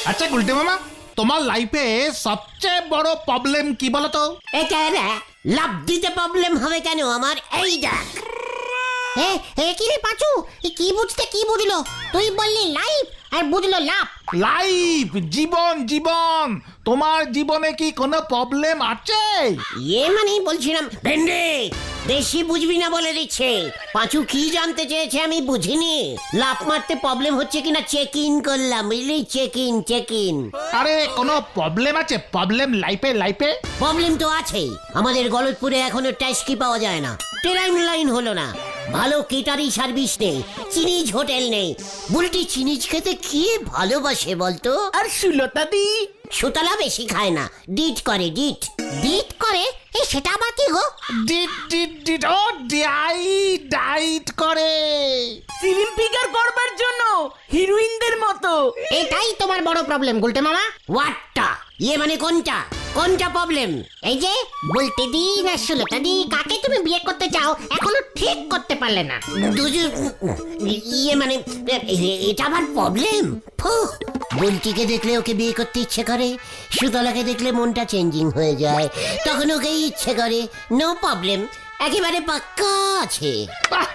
আচ্ছা গুলটে মামা, তোমার লাইফে সবচেয়ে বড় প্রবলেম কি বলো তো? এটা লাভ দিতে প্রবলেম হবে কেন আমার? এই দেখ। কি রে পাচু, কি বুঝতে কি বুঝলো? তুই বললি লাইফ আর বুঝলো লাভ। লাইফ, জীবন, জীবন। তোমার জীবনে কি কোনো প্রবলেম আছে? মানে বলছিলাম ভেন্ডে, বেশি বুঝবি না বলে দিচ্ছে। পাঁচু কি জানতে চেয়েছে আমি বুঝিনি। লাফ মারতে প্রবলেম হচ্ছে কিনা চেক ইন করলাম, বুঝলি? Check in. আরে কোনো প্রবলেম আছে? প্রবলেম লাইফে? প্রবলেম তো আছেই। আমাদের গলতপুরে এখনো ট্যাক্সি পাওয়া যায় না, ট্রেন লাইন হলো না, ভালো কেটারি সার্ভিস নেই, চিনিজ হোটেল নেই। বুলটি চিনিজ খেতে কি ভালোবাসে বলতো? আর সুলতাদি? সুতলা বেশি খায় না, ডিট করে। সেটা আবার কি গো? ডিট ও ডাইট করে। সিলিম ফিগার করবার জন্য হিরোইনদের মতো। এটাই তোমার বড় প্রবলেম গুলটে মামা। হোয়াটটা? মানে কোনটা প্রবলেম? এই যে বলতে দি না সুলতা দি, কাকে তুমি বিয়ে করতে চাও এখনো ঠিক করতে পারলে না। মানে এটা আবার প্রবলেম? বলটিকে দেখলে ওকে বিয়ে করতে ইচ্ছে করে, সুতলাকে দেখলে মনটা চেঞ্জিং হয়ে যায়, তখন ওকে ইচ্ছে করে। নো প্রবলেম, একেবারে পাক্কা আছে। বাহ,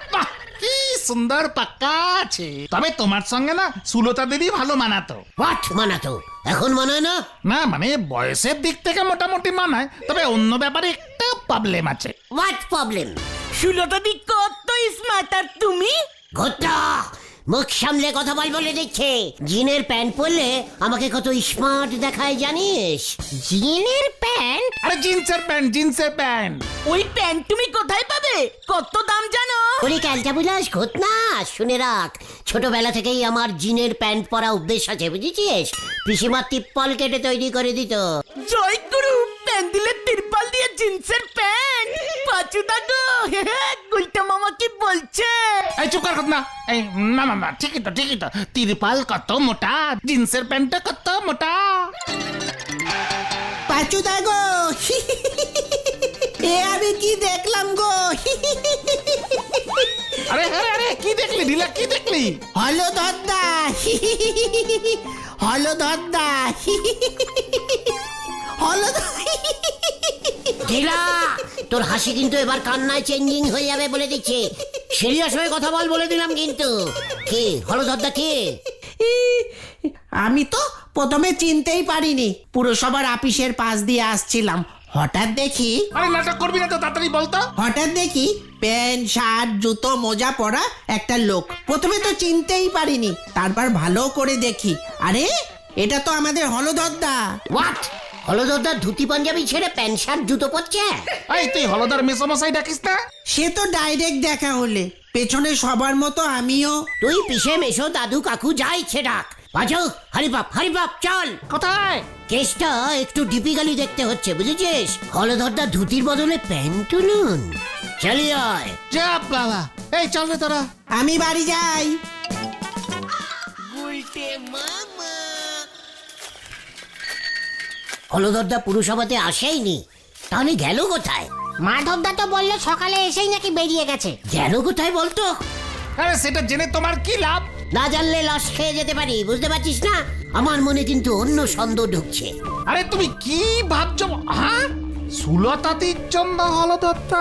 কি সুন্দর পাক্কা আছে। তবে তোমার সঙ্গে না সুলতা দিদি ভালো মানাতো। হোয়াট মানাতো? এখন মানায় না? না মানে বয়সের দিক থেকে মোটামুটি মানায়, তবে অন্য ব্যাপারে একটা প্রবলেম আছে। What problem? সুলতাদি কত স্মার্ট আর তুমি? ঘটা, মুখ সামলে কথা বলে দিচ্ছে। জিনের প্যান্ট পরলে আমাকে কত স্মার্ট দেখায় জানিস? জিনের প্যান্ট? আরে জিন্সের প্যান্ট। ওই প্যান্ট তুমি কোথায় পাবে? কত দাম জানো? ওরে ক্যালটা বুঝাস ঘটনা, শুনে রাখ। ছোটবেলা থেকেই আমার জিনের প্যান্ট পরা অভ্যেস আছে, বুঝেছিস? পিসিমা তিপ্পল কেটে তৈরি করে দিত। জয় গুরু, প্যান্ট দিলে তিরপাল দিয়ে জিন্সের প্যান্ট? পাচুদা গো, গুলটা মামা কি বলছে? এই চুপ কর না। এই না ঠিকই তো। তিরপাল কত মোটা, জিন্সের প্যান্টটা কত মোটা। পাচুদা গো, আমি কি দেখলাম গো? আরে কি দেখলি ঢিলা, কি দেখলি? হলদদ্দা, ঢিলা, তোর হাসি কিন্তু এবার কান্নায় চেঞ্জিং হয়ে যাবে বলে দিচ্ছে। সিরিয়াস হয়ে কথা বলে দিলাম কিন্তু। কে হলদদ্দা কে? আমি তো প্রথমে চিনতেই পারিনি। পুরসভার অফিসের পাশ দিয়ে আসছিলাম, হঠাৎ দেখি নাটক করবি না তো, তাড়াতাড়ি বলতো। প্যান্ট শার্ট জুতো মোজা পরা একটা লোক। প্রথমে তো চিনতেই পারিনি, তারপর ভালো করে দেখি, আরে এটা তো আমাদের হলদদ্দা। হোয়াট? হলদদ্দা ধুতি পাঞ্জাবি ছেড়ে প্যান্ট শার্ট জুতো পরছে? এই তুই হলদার মেসোমশাই ডাকিস না? সে তো ডাইরেক্ট দেখা হলে, পেছনে সবার মতো আমিও। তুই পিসে মেশো দাদু কাকু যা ইচ্ছে ডাক। বাজু, হরিবাপ চল। কোথায়? কেসটা একটু ডিপিক্যালি দেখতে হচ্ছে, বুঝেছিস? হলদদ্দা ধুতির বদলে প্যান্ট তুলুন। চলি আয়। যা বাবা, এই চল রে তোরা। আমি বাড়ি যাই। হলদদ্দা পুরসভাতে আসেইনি, তাহলে গেল কোথায়? মাধবদা তো বললো সকালে এসেই নাকি বেরিয়ে গেছে। গেল কোথায় বলতো? আরে সেটা জেনে তোমার কি লাভ? না জানলে লস খেয়ে যেতে পারি, বুঝতে পারছিস না? আমার মনে কিন্তু অন্য সন্দেহ ঢুকছে। আরে তুমি কি ভাবছো? হ্যাঁ, সুলতাদির জন্য হলদত্তা?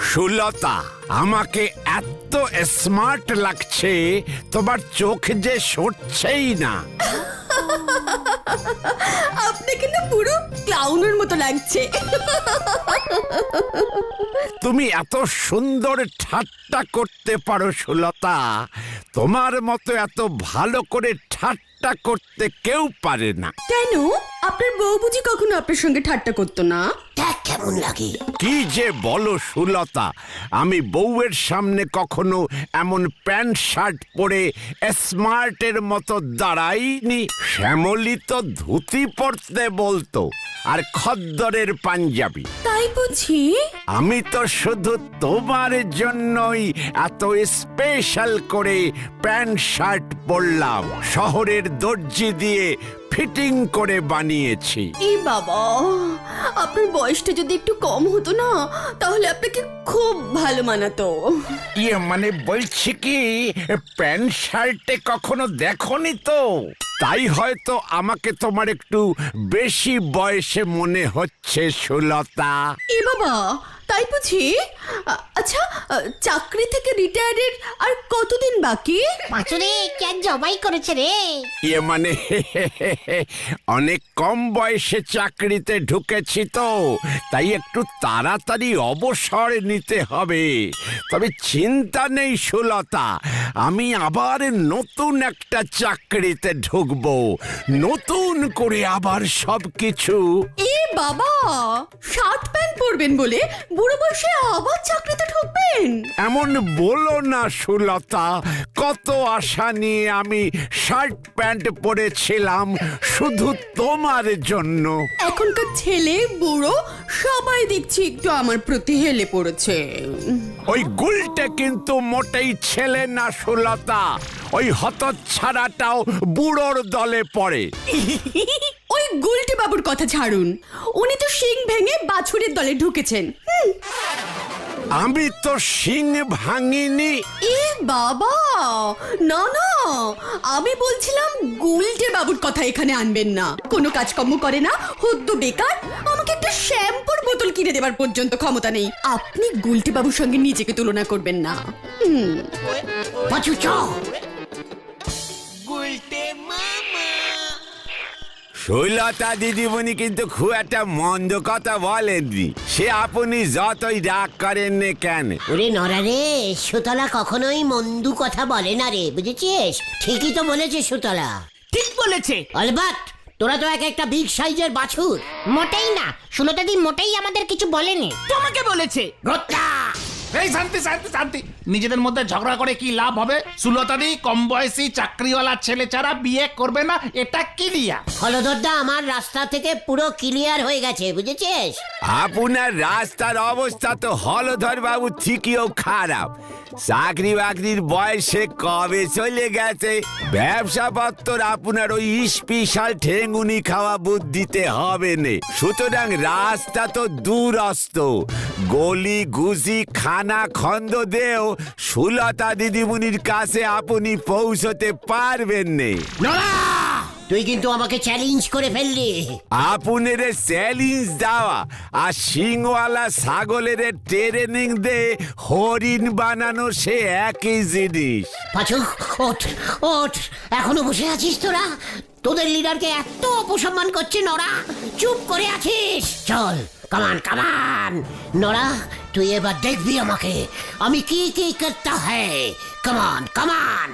সুলতা, আমাকে এত স্মার্ট লাগছে, তোমার চোখ যে সরছেই না। আপনাকে না পুরো ক্লাউনের মতো লাগছে। তুমি এত সুন্দর ঠাট্টা করতে পারো সুলতা, তোমার মতো এত ভালো করে ঠাট্টা করতে কেউ পারে না। কেন? আপনার বউ বুঝি কখনো আপনার সঙ্গে ঠাট্টা করতো না? দেখ কেমন লাগে। কি যে বলো সুলতা, আমি বউয়ের সামনে কখনো এমন প্যান্ট শার্ট পরে স্মার্টের মতো দাঁড়াইনি। শ্যামলী তো ধুতি পরতে বলতো, আর খদ্দরের পাঞ্জাবি। তাই বুঝি? আমি তো শুধু তোমার জন্যই এত স্পেশাল করে প্যান্ট শার্ট পরলাম, শহরের দর্জি দিয়ে ফিটিং করে বানিয়েছি। এই বাবা, আপনার বয়সটা যদি একটু কম হতো না তাহলে আপনাকে খুব ভালো মানাতো। ইয়ে মানে বলছি কি, প্যান্ট শার্টে কখনো দেখোনি তো, তাই হয়তো আমাকে তোমার একটু বেশি বয়সে মনে হচ্ছে সুলতা। এ বাবা, তাই বুঝি? আচ্ছা, চাকরি থেকে রিটায়ারের আর কতদিন বাকি? পাঁচুরে ক্যান জবাই করেছে রে। ইয়ে মানে অনেক কম বয়সে চাকরিতে ঢুকেছি তো, তাই একটু তাড়াতাড়ি অবসর নিতে হবে। তবে চিন্তা নেই সুলতা, আমি আবার নতুন একটা চাকরিতে ঢুকবো, নতুন করে আবার সবকিছু। এ বাবা, শার্ট প্যান্ট পরবেন বলে বুড়ো বয়সে আবার চাকরিতে ঢুকবেন? এমন বলো না সুলতা, কত আশা নিয়ে আমি শার্ট প্যান্ট পরেছিলাম শুধু তোমার জন্য। এখনকার ছেলে বুড়ো সবাই দেখছি একটু আমার প্রতি হেলে পড়েছে। ওই গুলটে কিন্তু মোটেই ছেলে না সুলতা, ওই হতচ্ছাড়াটাও বুড়োর দলে পড়ে। ওই গুলটে বাবুর কথা ছাড়ুন, উনি তো শিং ভেঙে বাছুরের দলে ঢুকেছেন। আমি তো শিং ভাঙিনি। এ বাবা, না না, আমি বলছিলাম গুলটে বাবুর কথা এখানে আনবেন না। কোনো কাজকর্ম করে না, হদ্দ বেকার, আমাকে একটা শ্যাম্পুর বোতল কিনে দেবার পর্যন্ত ক্ষমতা নেই। আপনি গুলটে বাবুর সঙ্গে নিজেকে তুলনা করবেন না। পাঁচু চ। সুলতা দিদিমণি কিন্তু খুব একটা মন্দ কথা বলেননি, সে আপনি যতই রাগ করেন না কেন। ওরে নরা রে, সুতলা কখনোই মন্দু কথা বলে না রে, বুঝেছিস? ঠিকই তো বলেছে সুতলা। ঠিক বলেছে। অলবাত, তোরা তো এক একটা বিগ সাইজের বাছুর। মোটেই না, সুলতাদি মোটেই আমাদের কিছু বলেনি। তোমাকে বলেছে। গোত্রা, এই শান্তি শান্তি শান্তি, নিজেদের মধ্যে ঝগড়া করে কি লাভ হবে? সুলতাদি কম বয়সী চাকরিওয়ালা ছেলে ছাড়া বিয়ে করবে না, এটা ক্লিয়ার। হলদরদা আমার রাস্তা থেকে পুরো ক্লিয়ার হয়ে গেছে, বুঝেছিস? আপনার রাস্তার অবস্থা তো হলধর বাবু ঠিকইও খারাপ, চাকরি বাকরির বয়সে কবে চলে গেছে। ব্যবসা পত্র আপনার ওই স্পেশাল ঠেঙ্গুনি খাওয়া বুদ্ধিতে হবে না। সুতরাং রাস্তা তো দূরস্থ, গলি গুজি খানা খন্দ দেও সুলতা দিদিমণির কাছে আপনি পৌঁছতে পারবেন না। তুই কিন্তু আমাকে চ্যালেঞ্জ করে ফেললি। আপনার চ্যালেঞ্জ দেওয়া আর সিংওয়ালা ছাগলের ট্রেনিং দে হরিণ বানানো সে একই জিনিস। পাঁচু ওঠ ওঠ, এখনো বসে আছিস তোরা? তোদের লিডারকে এত অপসম্মান করছে নরা, চুপ করে আছিস? চল, কামান কামান। নরা, তুই এবার দেখবি আমাকে আমি কি কি করতে হয়। কামান কামান।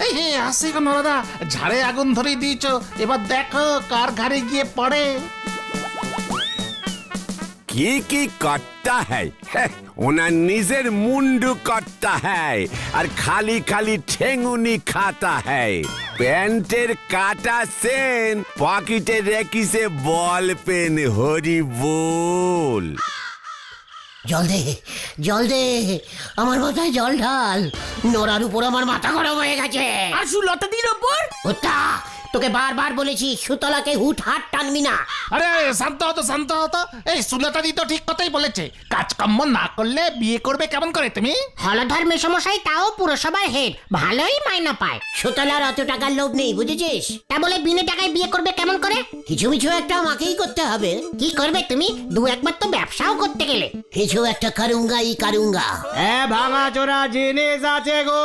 এই হে আসি গো নরদা, ঝাড়ে আগুন ধরিয়ে দিয়েছ, এবার দেখো কার ঘাড়ে গিয়ে পড়ে। কি কি করতা হ্যায়? ওনার নিজের মুন্ডু করতা হ্যায় আর খালি খালি ঠেঙ্গুনি খাতা হ্যায়। প্যান্টের কাটা সেন পকেটে রেখিছে বল পেন, হরি বল। জল দে, জল দে, আমার মাথায় জল ঢাল। নরার উপর আমার মাথা গরম হয়ে গেছে। আর সুলতাদির ওপর? ওটা তোকে বারবার বলেছি, সুতলাকে হুট হাট টানবি না। আরে শান্ত হতো শান্ত হতো। এই সুলতাদি তো ঠিক কথাই বলেছে, কাজকর্ম না করলে বিয়ে করবে কেমন করে তুমি? হলধর মেসমশাই তাও পুরসভার হেড, ভালোই মাইনা পায়। সুতলার অত টাকার লোভ নেই, বুঝেছিস? তা বলে বিনা টাকায় বিয়ে করবে কেমন করে? কিছু কিছু একটা আমাকেই করতে হবে। কি করবে তুমি? দু একবার তো ব্যবসাও করতে গেলে। কিছু একটা কারুঙ্গাই কারুঙ্গা। ভাঙা চোরা জিনিস আছে গো,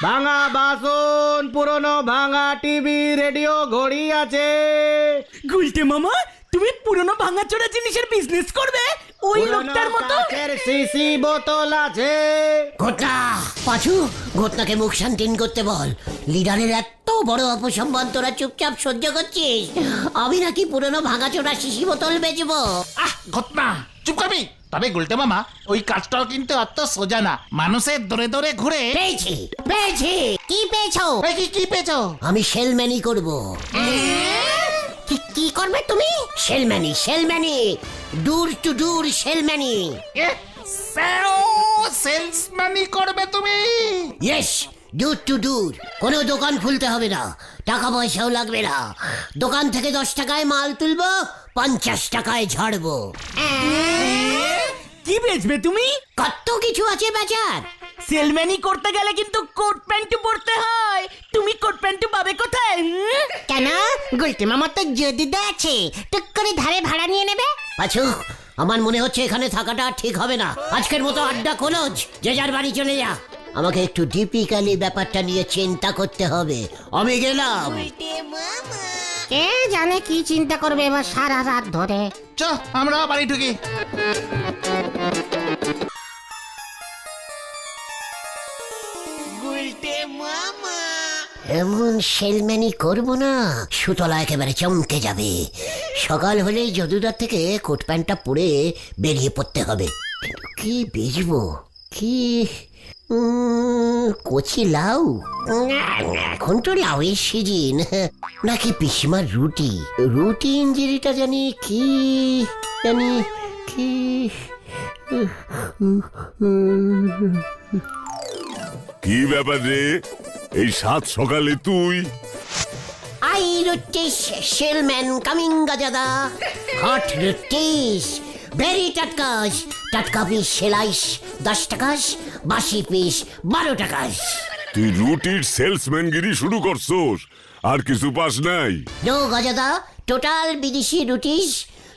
ভাঙা বাসন, পুরনো ভাঙা টিভি, রেডিও, ঘড়ি আছে। গুলটে মামা, তুমি পুরনো ভাঙাচোরা জিনিসের বিজনেস করবে ওই লোকটার মতো? সিসি বোতল আছে। ঘটনা পাঁচু, ঘটনাকে মুখ শান্তিন করতে বল। লিডারের এত বড় অপসম্মান তোরা চুপচাপ সহ্য করছিস? আমি নাকি পুরনো ভাঙাচোরা শিশি বোতল বেচবো? আহ ঘটনা, চুপ করবি। তবে গুলটে মামা, ওই কাজটাও কিন্তু অত সোজা না। মানুষের দরে দরে ঘুরে। পেয়েছি পেয়েছি। কি পেয়েছো? এই কি পেয়েছো? আমি সেলম্যানি করব। কি করবে তুমি? সেলম্যানি সেলম্যানি, দূর টু দূর সেলম্যানি। সেলসম্যানই করবে তুমি? ইয়েস, দূর টু দূর। কোনো দোকান খুলতে হবে না, টাকা পয়সাও লাগবে না। দোকান থেকে 10 টাকায় মাল তুলবো, 50 টাকায় ঝাড়বো। কি বেচবে তুমি? কত কিছু আছে বেচার। সেলম্যানি করতে গেলে কিন্তু কোট প্যান্ট পরতে হয়। তুমি কোট প্যান্ট পাবে কোথায়? কেন গুলটে মামার তো জদিদা আছে, টুক করে ধারে ভাড়া নিয়ে নেবে। পাঁচু, আমার মনে হচ্ছে এখানে থাকাটা ঠিক হবে না। আজকের মতো আড্ডা ক্লোজ, যে যার বাড়ি চলে যা। আমাকে একটু ডিপিক্যালি ব্যাপারটা নিয়ে চিন্তা করতে হবে। আমি গেলাম। কে জানে কি চিন্তা করবে এবার সারা রাত ধরে। চ আমরা বাড়ি ঢুকি। এমন সেলম্যানি করবো না, সুতলা একেবারে চমকে যাবে। সকাল হলেই যদুদার থেকে কোট প্যান্টটা পরে বেরিয়ে পড়তে হবে। কিন্তু কি বেচবো? কি কচি লাউ? এখন তো লাউয়ের সিজন। নাকি পিসিমার রুটি? রুটি ইঞ্জিরিটা জানি কি কি ব্যাপার রে, এই সাত সকালে তুই? আই রুটিস সেলম্যান কামিং গাজাদা। হট রুটিস, ভেরি টাটকাস। টাটকা পিস সেলাইস 10 টাকাস, বাসি পিস 12 টাকাস। তুই রুটির সেলসম্যানগিরি শুরু করছস, আর কিছু পাস নাই? নো গাজাদা, টোটাল বিদেশি রুটিস।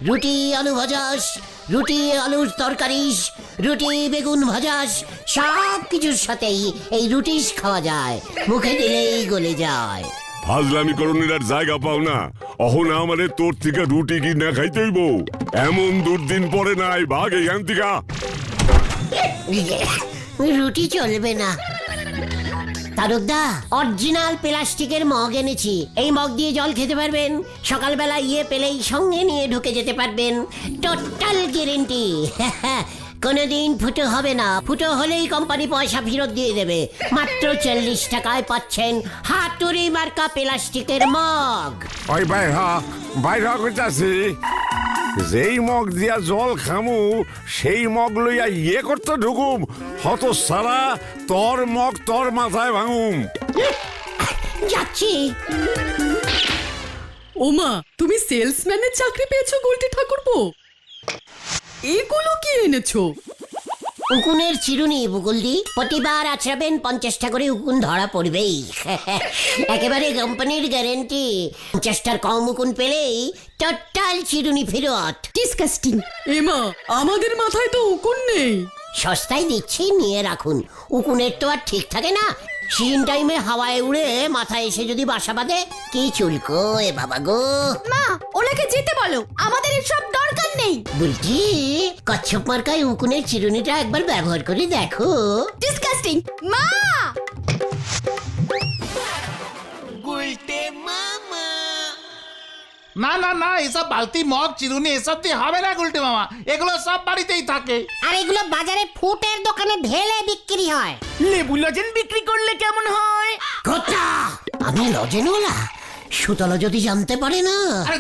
রুটি আলু ভাজাস, রুটি আলুর তরকারিস, রুটি বেগুন ভাজাস, সব কিছুর সাথেই এই রুটিস খাওয়া যায়। মুখে দিলেই গলে যায়। ফাজলামি করণের আর জায়গা পাও না। অহন আমারে তোর থেকে রুটি কি না খাইতে হইব? এমন দুর্দিন পরে নাই, ভাগ এখান থেকে। রুটি চলবে না। তারকদা, অরিজিনাল প্লাস্টিকের মগ এনেছি। এই মগ দিয়ে জল খেতে পারবেন। সকালবেলা পেলেই সঙ্গে নিয়ে ঢুকে যেতে পারবেন। Total guarantee. কোনোদিন ফুটো হবে না। ফুটো হলেই কোম্পানি পয়সা ফেরত দিয়ে দেবে। মাত্র 40 টাকায় পাচ্ছেন হাতুড়ি মার্কা প্লাস্টিকের মগ। ওই বাইর করতেছি। যেই মগ দিয়া জল খামু সেই মগ লইয়া করতে ঢুকুম। হত সারা তোর মগ তোর মাথায় ভাঙুম। যাচ্ছি। ওমা, তুমি সেলসম্যানের চাকরি পেয়েছো গুলটে ঠাকুরপো? এগুলো কি এনেছো? উকুনের চিরুনি বুকুলদি। প্রতিবার আছড়াবেন 50টা করে উকুন ধরা পড়বেই। একেবারে কোম্পানির গ্যারেন্টি। 50টার কম উকুন পেলেই টোটাল চিরুনি ফেরত। ডিসকাস্টিং। এমা, আমাদের মাথায় তো উকুন নেই। সস্তায় দিচ্ছি, নিয়ে রাখুন। উকুনের তো আর ঠিক থাকে না। সিজন টাইমে হাওয়ায় উড়ে মাথায় এসে যদি বাসা বাঁধে, কি চুলকো এ বাবা গো। মা, ওনাকে যেতে বলো, আমাদের এসব দরকার নেই। বলছি, কচ্ছপ মার্কায় উকুনের চিরুনিটা একবার ব্যবহার করে দেখো। ডিসকাস্টিং। মা, না না না, এসব বালতি মগ চিরুনি এসব দিয়ে হবে না গুলটে মামা। এগুলো সব বাড়িতেই থাকে। আর এগুলো বাজারে ফুটের দোকানে ঢেলে বিক্রি হয়। লেবু লজেন বিক্রি করলে কেমন হয়? কথা, আমি লজেনওয়ালা। সুতলা যদি জানতে পারে না। আরে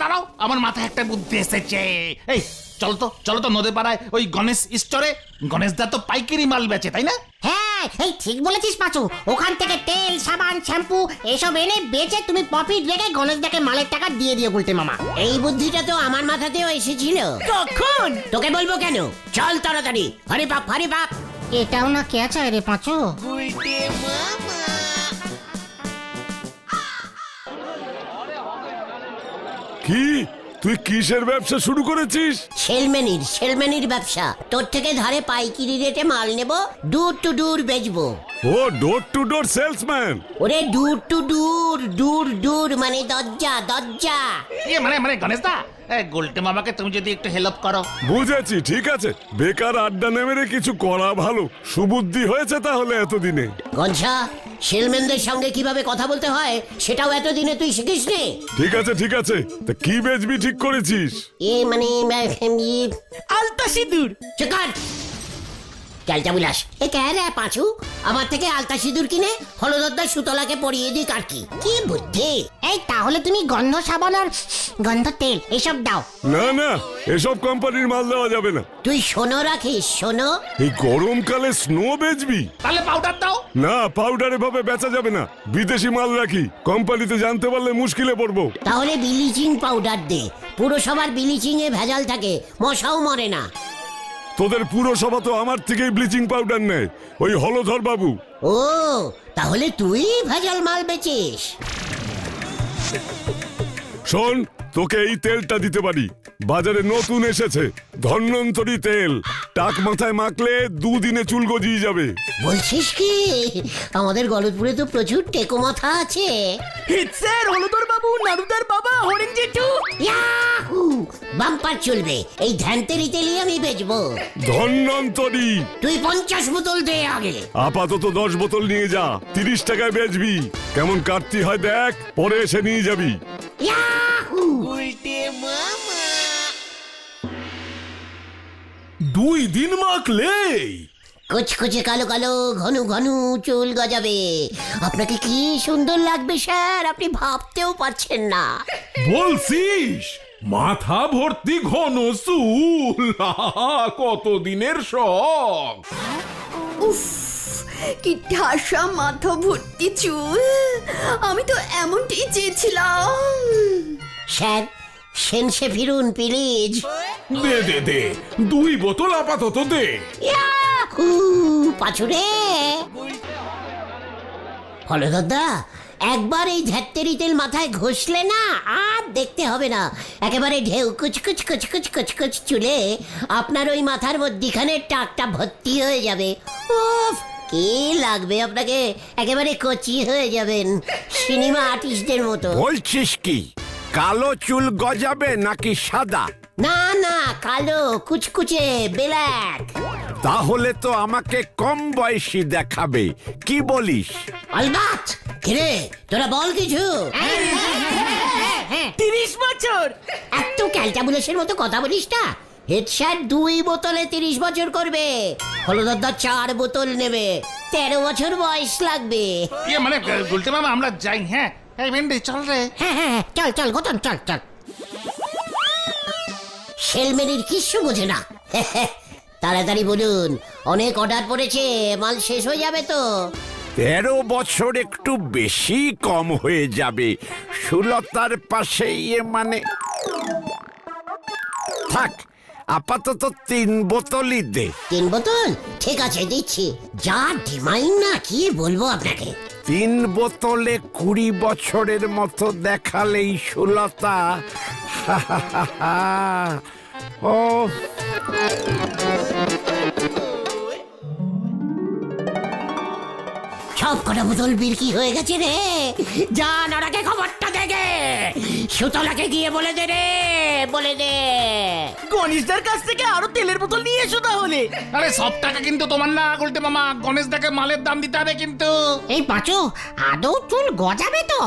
দাঁড়াও, আমার মাথায় একটা বুদ্ধি এসেছে। এই চলো তো নদী পাড়ায় ওই গণেশ স্টোরে। গণেশদা তো পাইকারি মাল বেচে, তাই না? হ্যাঁ, এই ঠিক বলেছিস পাঁচু। ওখান থেকে তেল, সাবান, শ্যাম্পু এসব এনে বেচে তুমি প্রফিট রেখে গণেশদাকে মালের টাকা দিয়ে দিও গুলটে মামা। এই বুদ্ধিটা তো আমার মাথাতেও এসেছিল। কখন? তোকে বলবো কেন? চল তাড়াতাড়ি, হরি বাপ। এটাও না কে চায় রে পাঁচু? কি, তুই কিসের ব্যবসা শুরু করেছিস? সেলম্যানির ব্যবসা। তোর থেকে ধারে পাইকারি রেটে মাল নেব, দূর টু দূর বেচবো। ও ডোর টু ডোর সেলসম্যান। ওরে দূর টু দূর মানে দরজা। মানে গণেশদা, গুলটে মামাকে তুমি যদি একটু হেল্প করো। বুঝেছি, ঠিক আছে। বেকার আড্ডা নেমে কিছু করা ভালো। সুবুদ্ধি হয়েছে তাহলে এতদিনে। গনসা, সেলম্যানদের সঙ্গে কিভাবে কথা বলতে হয় সেটাও এতদিনে তুই শিখিস নি। ঠিক আছে। তা কি বেচবি ঠিক করেছিস? মানে আলতা সিঁদুর। চিকার। ক্যালটা বিলাস এ কে রে পাঁচু আমার থেকে আলতা সিঁদুর কিনে হলদরদার সুতলাকে পরিয়ে দিক আর কি বুদ্ধি। এই তাহলে তুমি গন্ধ সাবান আর গন্ধ তেল এসব দাও। না না, এসব কোম্পানির মাল দেওয়া যাবে না। তুই শোনো রাখিস শোনো। এই গরমকালে স্নো বেচবি? তাহলে পাউডার দাও। না, পাউডার এভাবে বেচা যাবে না। বিদেশি মাল রাখি, কোম্পানিতে জানতে পারলে মুশকিলে পড়বো। তাহলে ব্লিচিং পাউডার দে, পুরসভার ব্লিচিং এ ভেজাল থাকে, মশাও মরে না। তোদের পুরসভা তো আমার থেকেই ব্লিচিং পাউডার নেয়, ওই হলধর বাবু। ও তাহলে তুই ভেজাল মাল বেচিস? শোন, তোকে এই তেলটা দিতে পারি, বাজারে নতুন এসেছে, ধন্বন্তরী তেল। টাক মাথায় মাখলে 2 দিনে চুল গজিয়ে যাবে। বলছিস কি? আমাদের গলতপুরে তো প্রচুর টেকো মাথা আছে। হিট স্যার, হলদর বাবু, নারুদার বাবা, হরেন জেঠু। ইয়াহু! বাম্পার চলবে, এই ধ্যানতেরি তেলই আমি বেচবো। ধন্বন্তরী। তুই 50 বোতল দে আগে। আপাতত 10 বোতল নিয়ে যা, 30 টাকায় বেচবি। কেমন কাটতি হয় দেখ, পরে এসে নিয়ে যাবি। ইয়াহু! 2 দিন মাখলেই কুচকুচে কালো কালো ঘন ঘন চুল গজাবে। আপনাকে কি সুন্দর লাগবে স্যার, আপনি ভাবতেও পারছেন না। বলছিস? মাথা ভর্তি ঘন চুল, কতদিনের শখ। উফ, কি ঠাসা মাথা ভর্তি চুল। আমি তো এমনটাই চেয়েছিলাম। Sir সেনসে ফিরুন please. দে দে দে, 2 বোতল আপাতত দে। ইয়াহু! পাছুরে হলদরদা, একবার এই ধ্যাত্তেরি তেল মাথায় ঘষলে না আর দেখতে হবে না। একেবারে ঢেউ কুচকুচ কুচকুচ কুচকুচ চুলে আপনার ওই মাথার মধ্যিখানে টাকটা ভর্তি হয়ে যাবে। উফ, কি লাগবে আপনাকে, একেবারে কচি হয়ে যাবেন, সিনেমা আর্টিস্টদের মতো। বলছিস কি, কালো চুল গজাবে নাকি সাদা? না না, কালো কুচকুচে ব্ল্যাক। তাহলে তো আমাকে কম বয়সী দেখাবে, কি বলিস? আলবাত। কিরে তোরা বল কিছু। 30 বছর। এত ক্যালটাবুলেশনের মতো কথা বলিস না। হেড স্যার 2 বোতলে 30 বছর করবে, হলদরদা 4 বোতল নেবে, 13 বছর বয়স লাগবে। ইয়ে মানে গুলতে মামা আমরা যাই। হ্যাঁ এই ভেন্ডি চল রে। হ্যাঁ চল চল গোতন চল চল। সেলমেনির কিচ্ছু বোঝে না। তাড়াতাড়ি বলুন, অনেক অর্ডার পড়েছে, মাল শেষ হয়ে যাবে তো। 13 বছর একটু বেশি কম হয়ে যাবে। সুলতার পাশে মানে থাক, আপাতত 3 বোতলই দে। 3 বোতল ঠিক আছে দিচ্ছি। যা ডিমাইন না কি বলবো আপনাকে। 3 বোতলে 20 বছরের মতো দেখালেই সুলতা। ও সব কটা বোতল বিক্রি হয়ে গেছে রে। যা নড়াকে খবরটা দেখে সুতলাকে গিয়ে বলে দে রে, বলে দে। গণেশদার কাছ থেকে আরো তেলের বোতল নিয়ে এসো তাহলে। আরে সব টাকা কিন্তু তোমার না গুলতে মামা, গণেশ দাকে মালের দাম দিতে হবে কিন্তু। এই পাঁচু, আদৌ চুল গজাবে তো?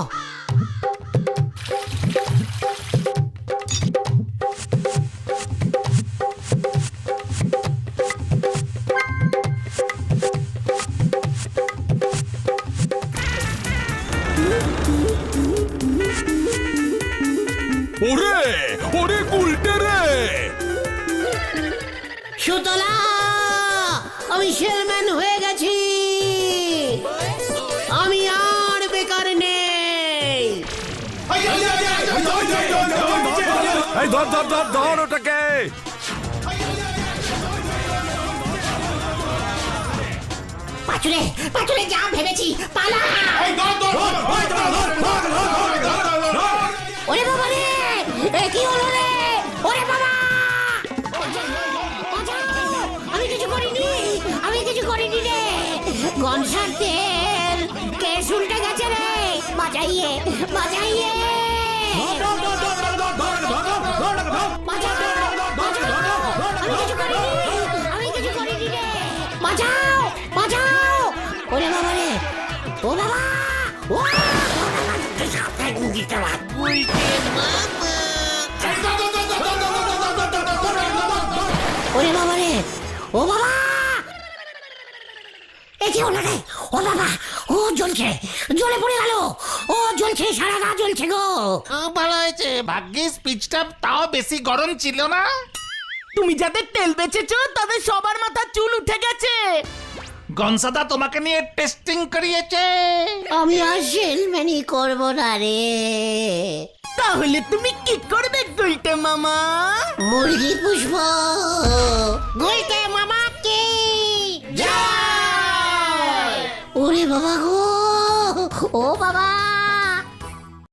ওরে ওরে গুলটে রে। সুতলা, আমি সেলম্যান হয়ে গেছি, আমি আর বেকার নেই। এই ধর ধর ধর ধর ওটাকে। পাঁচুরে পাঁচুরে যা ভেবেছি পালা। ওরে বাবা রে, এ কি হলো রে? ওরে বাবা, আমি কিছু করিনি, আমি কিছু করিনি রে। গনসার তেল কেস উল্টে গেছে রে, বাঁচাইয়ে বাঁচাইয়ে। আমি কিছু করিনি, আমি কিছু করিনি রে, বাঁচাও বাঁচাও। ওরে বাবা রে, ও বাবা, ও ওরে বাবা রে, ও বাবা। কেউ না রে, ও বাবা, ও জ্বলছে, জ্বলে পড়ে গেল, ও জ্বলছে, সারা গা জ্বলছে গো। ভালো হয়েছে, ভাগ্যিস পিচটা তাও বেশি গরম ছিল না। তুমি যাদের তেল বেচেছো তাদের সবার মাথা চুল উঠে গেছে। গনসাদা তোমাকে নিয়ে টেস্টিং করিয়েছে। আমি আর সেলম্যানি করবো না রে। তাহলে তুমি কি করবে গুলটে মামা? মুরগি পুষব। গুলটে মামা কি ওরে বাবা গো, ও বাবা।